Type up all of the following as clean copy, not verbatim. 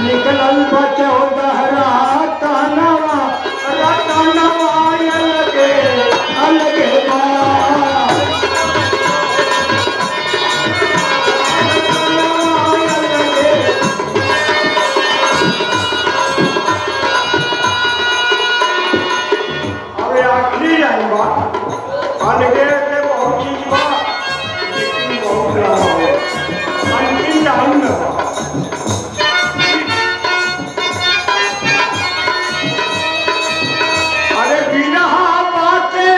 निकलल बचो दहरा तानवा रतनवा अलगे अलगे बा अलगे के बहुत चीज बा लेकिन बहुत रहा है अंतिम टाइम में अरे बिरहा बातें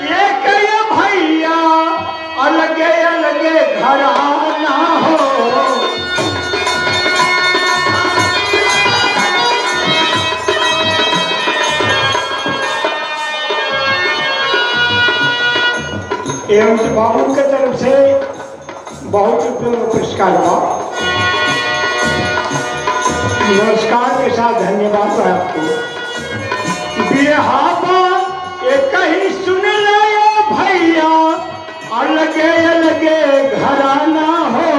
ये कहे भैया अलगे अलगे घराना हो एवं बाबू के तरफ से बहुत पुरस्कार हुआ। नमस्कार के साथ धन्यवाद है आपको। बिरहाबा एक ही सुन ले भैया अलगे अलगे घराना हो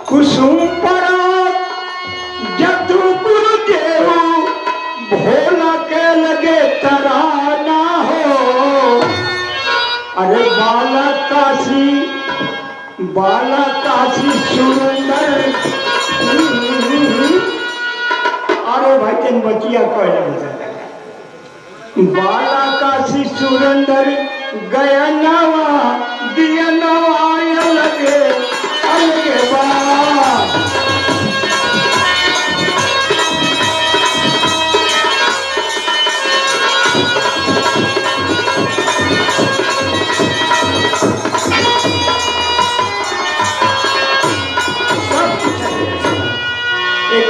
कुसुम पड़ा जतु गुरुदेव भोला के लगे तराना हो अरे बाला काशी सुंदर अरे भाई तेन बचिया कह बाला काशी सुरेंद्र गया नवा दिया नवा अलगे अलगे बा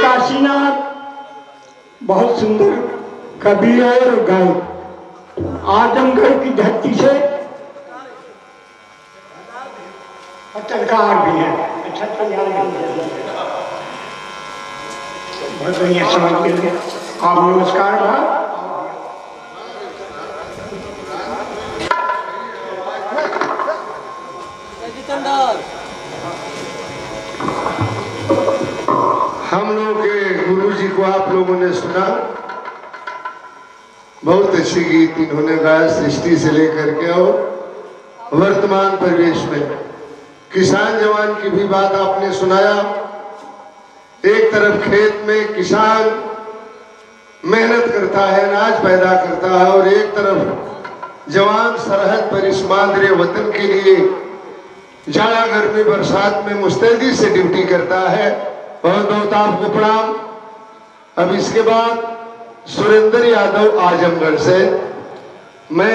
काशीनाथ बहुत सुंदर कवि और गायक आजमगढ़ की धरती से पत्रकार भी है। अच्छा बहुत बढ़िया समझ के लिए आप नमस्कार भाई। हम लोग के गुरु जी को आप लोगों ने सुना, बहुत अच्छी गीत इन्होंने गाया सृष्टि से लेकर के और वर्तमान परिवेश में किसान जवान की भी बात आपने सुनाया। एक तरफ खेत में किसान मेहनत करता है, अनाज पैदा करता है और एक तरफ जवान सरहद पर इस मादरे वतन के लिए जाड़ा गर्मी बरसात में मुस्तैदी से ड्यूटी करता है। बहुत बहुत आपको प्रणाम। अब इसके बाद सुरेंद्र यादव आजमगढ़ से